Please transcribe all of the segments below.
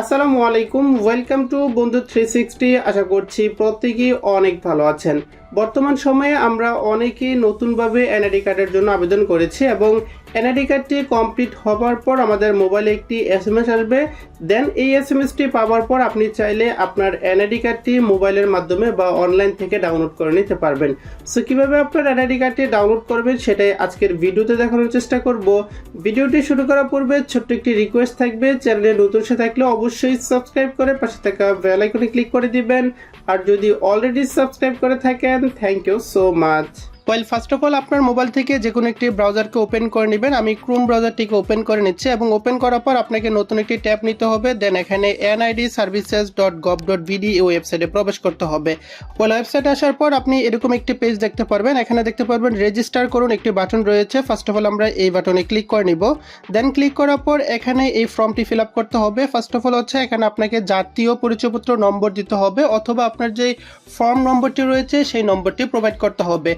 আসসালামু আলাইকুম, welcome to বন্ধু 360। আশা করছি প্রত্যেকেই অনেক ভালো আছেন। বর্তমান সময়ে আমরা অনেকেই নতুনভাবে এনআইডি কার্ডের জন্য আবেদন করেছি এবং এনআইডি কার্ডটি কমপ্লিট হওয়ার পর আমাদের মোবাইলে একটি এসএমএস আসবে। দেন এই এসএমএসটি পাওয়ার পর আপনি চাইলে আপনার এনআইডি কার্ডটি মোবাইলের মাধ্যমে বা অনলাইন থেকে ডাউনলোড করে নিতে পারবেন। সো কীভাবে আপনার এনআইডি কার্ডটি ডাউনলোড করবেন সেটাই আজকের ভিডিওতে দেখানোর চেষ্টা করব। ভিডিওটি শুরু করার পূর্বে ছোট্ট একটি রিকোয়েস্ট থাকবে, চ্যানেলে নতুন সে থাকলে অবশ্যই সাবস্ক্রাইব করে পাশে থাকা বেল আইকনে ক্লিক করে দিবেন। আর যদি অলরেডি সাবস্ক্রাইব করে থাকেন, thank you so much. Well, first of all আপনার মোবাইল থেকে যে কোনো একটি ব্রাউজারকে ওপেন করে নেবেন। আমি ক্রোম ব্রাউজারটিকে ওপেন করে নিচ্ছি এবং ওপেন করার পর আপনাকে নতুন একটি ট্যাব নিতে হবে। দেন এখানে nidservices.gov.bd এই ওয়েবসাইটে প্রবেশ করতে হবে। ওয়েল, ওয়েবসাইটে আসার পর আপনি এরকম একটি পেজ দেখতে পারবেন। এখানে দেখতে পারবেন রেজিস্টার করুন একটি বাটন রয়েছে। ফার্স্ট অফ অল আমরা এই বাটনে ক্লিক করে নিব। দেন ক্লিক করার পর এখানে এই ফর্মটি ফিল আপ করতে হবে। ফার্স্ট অফ অল হচ্ছে এখানে আপনাকে জাতীয় পরিচয়পত্র নম্বর দিতে হবে অথবা আপনার যে ফর্ম নম্বরটি রয়েছে সেই নম্বরটি প্রোভাইড করতে হবে।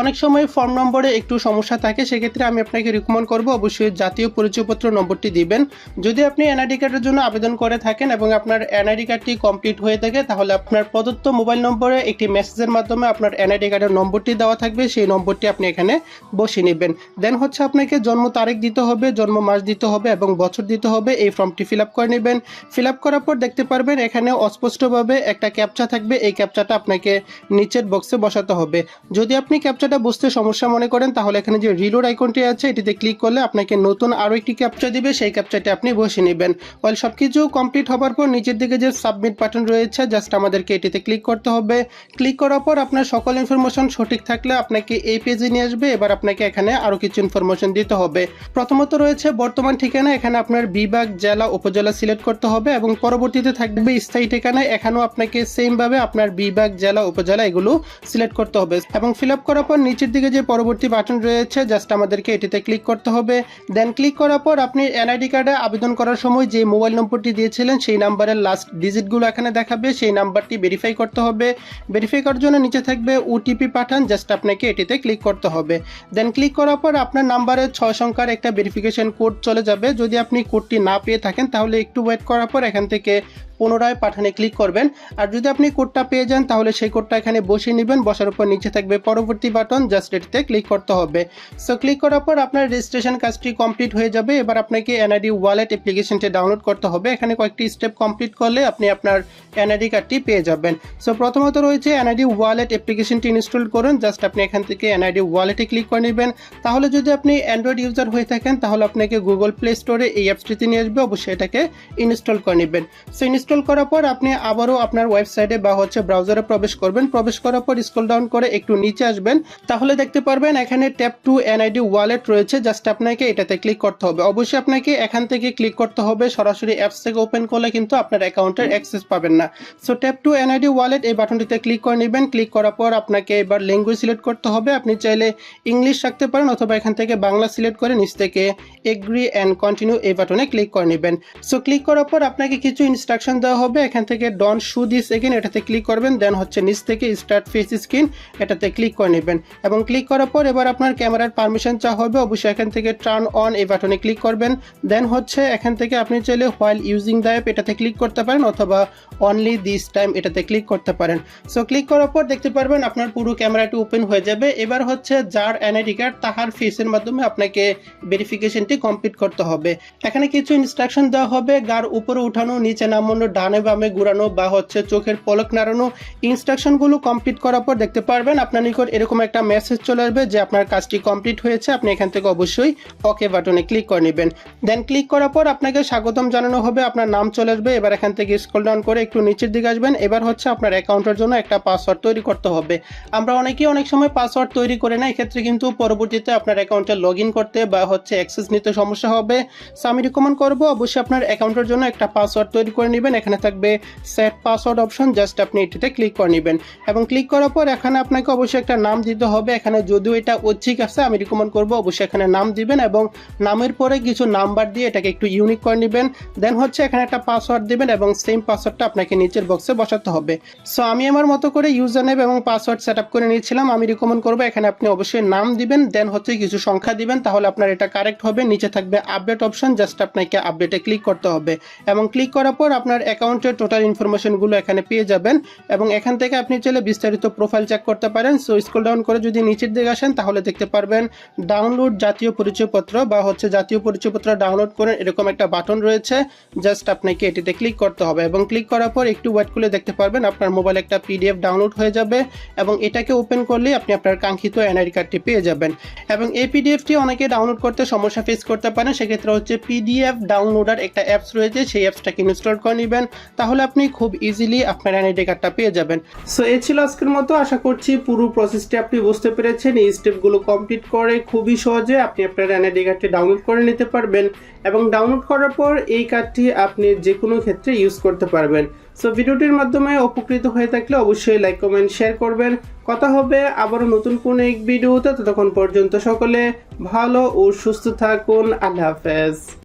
অনেক সময় ফর্ম নম্বরে একটু সমস্যা থাকে, সেক্ষেত্রে আমি আপনাকে রিকমেন্ড করব অবশ্যই জাতীয় পরিচয়পত্র নম্বরটি দিবেন। যদি আপনি এনআইডি কার্ডের জন্য আবেদন করে থাকেন এবং আপনার এনআইডি কার্ডটি কমপ্লিট হয়ে থাকে, তাহলে আপনার প্রদত্ত মোবাইল নম্বরে একটি মেসেজের মাধ্যমে আপনার এনআইডি কার্ডের নম্বরটি দেওয়া থাকবে, সেই নম্বরটি আপনি এখানে বসিয়ে নেবেন। দেন হচ্ছে আপনাকে জন্ম তারিখ দিতে হবে, জন্ম মাস দিতে হবে এবং বছর দিতে হবে। এই ফর্মটি ফিল আপ করে নেবেন। ফিল আপ করার পর দেখতে পারবেন এখানে অস্পষ্টভাবে একটা ক্যাপচা থাকবে। এই ক্যাপচাটা আপনাকে নিচের বক্সে বসাতে হবে। যদি আপনি ক্যাপচাটা বুঝতে সমস্যা মনে করেন তাহলে এখানে যে রিলোড আইকনটি আছে এটিতে ক্লিক করলে আপনাকে নতুন আরও একটি ক্যাপচা দিবে, সেই ক্যাপচাটি আপনি বসিয়ে নেবেন। ওয়েল, সবকিছু কমপ্লিট হওয়ার পর নিচের দিকে যে সাবমিট বাটন রয়েছে জাস্ট আমাদেরকে এটিতে ক্লিক করতে হবে। ক্লিক করার পর আপনার সকল ইনফরমেশন সঠিক থাকলে আপনাকে এই পেজে নিয়ে আসবে। এবার আপনাকে এখানে আরও কিছু ইনফরমেশন দিতে হবে। প্রথমত রয়েছে বর্তমান ঠিকানা, এখানে আপনার বিভাগ, জেলা, উপজেলা সিলেক্ট করতে হবে এবং পরবর্তীতে থাকবে স্থায়ী ঠিকানা। এখানেও আপনাকে সেমভাবে আপনার বিভাগ, জেলা, উপজেলা এগুলো সিলেক্ট করতে হবে এবং ফিল আপ করার পর নিচের দিকে যে পরবর্তী বাটন রয়েছে জাস্ট আমাদেরকে এটিতে ক্লিক করতে হবে। দেন ক্লিক করার পর আপনি এনআইডি কার্ডে আবেদন করার সময় যে মোবাইল নম্বরটি দিয়েছিলেন সেই নাম্বারের লাস্ট ডিজিটগুলো এখানে দেখাবে, সেই নাম্বারটি ভেরিফাই করতে হবে। ভেরিফাই করার জন্য নিচে থাকবে ওটিপি পাঠান, জাস্ট আপনাকে এটিতে ক্লিক করতে হবে। দেন ক্লিক করার পর আপনার নাম্বারে 6 সংখ্যার একটা ভেরিফিকেশন কোড চলে যাবে। যদি আপনি কোডটি না পেয়ে থাকেন তাহলে একটু ওয়েট করার পর এখান থেকে পুনরায় পাঠানে ক্লিক করবেন। আর যদি আপনি কোডটা পেয়ে যান তাহলে সেই কোডটা এখানে বসিয়ে নেবেন। বসার উপর নিচে থাকবে পরবর্তী বাটন, জাস্ট এটিতে ক্লিক করতে হবে। সো ক্লিক করার পর আপনার রেজিস্ট্রেশন কাজটি কমপ্লিট হয়ে যাবে। এবার আপনাকে এনআইডি ওয়ালেট অ্যাপ্লিকেশনটি ডাউনলোড করতে হবে। এখানে কয়েকটি স্টেপ কমপ্লিট করলে আপনি আপনার এনআইডি কার্ডটি পেয়ে যাবেন। সো প্রথমত রয়েছে এনআইডি ওয়ালেট অ্যাপ্লিকেশনটি ইনস্টল করুন। জাস্ট আপনি এখান থেকে এনআইডি ওয়ালেটে ক্লিক করে নেবেন। তাহলে যদি আপনি অ্যান্ড্রয়েড ইউজার হয়ে থাকেন তাহলে আপনাকে গুগল প্লে স্টোরে এই অ্যাপসটিতে নিয়ে আসবে, অবশ্যই এটাকে ইনস্টল করে নেবেন। সো ইনস্টল করার পর আপনি আবারও আপনার ওয়েবসাইটে বা ব্রাউজারে প্রবেশ করবেন। প্রবেশ করার পর স্ক্রল ডাউন করে একটু নিচে আসবেন, তাহলে দেখতে পারবেন এখানে ট্যাপ টু এনআইডি ওয়ালেট রয়েছে। জাস্ট আপনাকে এটাতে ক্লিক করতে হবে। অবশ্যই আপনাকে এখান থেকে ক্লিক করতে হবে, সরাসরি অ্যাপস থেকে ওপেন করলে কিন্তু আপনার অ্যাকাউন্টের অ্যাক্সেস পাবেন না। So tap two NID wallet এই বাটনটিতে ক্লিক করে নেবেন। ক্লিক করার পর আপনাকে এবার ল্যাঙ্গুয়েজ সিলেক্ট করতে হবে। আপনি চাইলে ইংলিশ রাখতে পারেন অথবা এখান থেকে বাংলা সিলেক্ট করে নিচ থেকে এগ্রি অ্যান্ড কন্টিনিউ এই বাটনে ক্লিক করে নেবেন। সো ক্লিক করার পর আপনাকে কিছু ইনস্ট্রাকশন দেওয়া হবে। এখান থেকে ডোন্ট শো দিস এগেইন এটাতে ক্লিক করবেন। দেন হচ্ছে নিচ থেকে স্টার্ট ফেস স্ক্রিন এটাতে ক্লিক করে নেবেন এবং ক্লিক করার পর এবার আপনার ক্যামেরার পারমিশন চাওয়া হবে। অবশ্যই এখান থেকে টার্ন অন এই বাটনে ক্লিক করবেন। দেন হচ্ছে এখান থেকে আপনি চাইলে হোয়াইল ইউজিং দ্য অ্যাপ এটাতে ক্লিক করতে পারেন অথবা অনলি দিস টাইম এটাতে ক্লিক করতে পারেন। সো ক্লিক করার পর দেখতে পারবেন আপনার পুরো ক্যামেরাটি ওপেন হয়ে যাবে। এবার হচ্ছে যার এনআইডি কার্ড তাহার ফেসের মাধ্যমে আপনাকে ভেরিফিকেশনটি কমপ্লিট করতে হবে। এখানে কিছু ইনস্ট্রাকশন দেওয়া হবে, গার উপরে উঠানো, নিচে নামানো, ডানে বামে ঘুরানো বা হচ্ছে চোখের পলক নাড়ানো। ইনস্ট্রাকশনগুলো কমপ্লিট করার পর দেখতে পারবেন আপনার নিকট এরকম একটা মেসেজ চলে আসবে যে আপনার কাজটি কমপ্লিট হয়েছে। আপনি এখান থেকে অবশ্যই ওকে বাটনে ক্লিক করে নেবেন। দেন ক্লিক করার পর আপনাকে স্বাগতম জানানো হবে, আপনার নাম চলে আসবে। এবার এখান থেকে স্ক্রল ডাউন করে একটু নিচের দিকে আসবেন। এবার হচ্ছে আপনার অ্যাকাউন্টের জন্য একটা পাসওয়ার্ড তৈরি করতে হবে। আমরা অনেকেই অনেক সময় পাসওয়ার্ড তৈরি করে না, এক্ষেত্রে কিন্তু পরবর্তীতে আপনার অ্যাকাউন্টে লগ ইন করতে বা হচ্ছে অ্যাক্সেস নিতে সমস্যা হবে। সো আমি রিকমেন্ড করবো অবশ্যই আপনার অ্যাকাউন্টের জন্য একটা পাসওয়ার্ড তৈরি করে নেবেন। এখানে থাকবে সেট পাসওয়ার্ড অপশন, জাস্ট আপনি এটিতে ক্লিক করে নেবেন এবং ক্লিক করার পর এখানে আপনাকে অবশ্যই একটা নাম দিতে হবে। এখানে যদিও এটা ঐচ্ছিক আছে, আমি রিকমেন্ড করবো অবশ্যই এখানে নাম দিবেন এবং নামের পরে কিছু নাম্বার দিয়ে এটাকে একটু ইউনিক করে নেবেন। দেন হচ্ছে এখানে একটা পাসওয়ার্ড দিবেন এবং সেম পাসওয়ার্ডটা আপনাকে নিচের বক্সে বসাতে হবে। সো আমি আমার মতো করে ইউজার নেম এবং পাসওয়ার্ড সেট আপ করে নিয়েছিলাম। আমি রিকমেন্ড করবো এখানে আপনি অবশ্যই নাম দিবেন, দেন হচ্ছে কিছু সংখ্যা দিবেন, তাহলে আপনার এটা কারেক্ট হবে। নিচে থাকবে আপডেট অপশন, জাস্ট আপনাকে আপডেটে ক্লিক করতে হবে এবং ক্লিক করার পর আপনার অ্যাকাউন্টের টোটাল ইনফরমেশনগুলো এখানে পেয়ে যাবেন এবং এখান থেকে আপনি চাইলে বিস্তারিত প্রোফাইল চেক করতে পারেন। সো স্ক্রল ডাউন করে যদি নিচের দিকে আসেন তাহলে দেখতে পারবেন ডাউনলোড জাতীয় পরিচয়পত্র বা হচ্ছে জাতীয় পরিচয়পত্র ডাউনলোড করেন এরকম একটা বাটন রয়েছে। জাস্ট আপনাকে এটিতে ক্লিক করতে হবে এবং ক্লিক করার পর একটু ওয়েট করলে দেখতে পারবেন আপনার মোবাইলে একটা পিডিএফ ডাউনলোড হয়ে যাবে এবং এটাকে ওপেন করলে আপনি আপনার কাঙ্ক্ষিত এনআইডি কার্ডটি পেয়ে যাবেন। এবং এই পিডিএফটি অনেকে ডাউনলোড করতে সমস্যা ফেস করতে পারেন, সেক্ষেত্রে হচ্ছে পিডিএফ ডাউনলোডার একটা অ্যাপস রয়েছে, সেই অ্যাপসটাকে ইনস্টল করে নেবেন, তাহলে আপনি খুব ইজিলি আপনার এনআইডি কার্ডটা পেয়ে যাবেন। সো এই ছিল আজকের মতো। আশা করছি পুরো প্রসেসটি আপনি বুঝতে পেরেছেন। এই স্টেপগুলো কমপ্লিট করে খুবই সহজে আপনি আপনার এনআইডি কার্ডটি ডাউনলোড করে নিতে পারবেন এবং ডাউনলোড করার পর এই কার্ডটি আপনি যে কোনো ক্ষেত্রে ইউজ করতে পারবেন। সো ভিডিওটির মাধ্যমে উপকৃত হয়ে থাকলে অবশ্যই লাইক কমেন্ট শেয়ার করবেন। কথা হবে আবারও নতুন কোনো এক ভিডিওতে, ততক্ষণ পর্যন্ত সকলে ভালো ও সুস্থ থাকুন। আল্লাহ হাফেজ।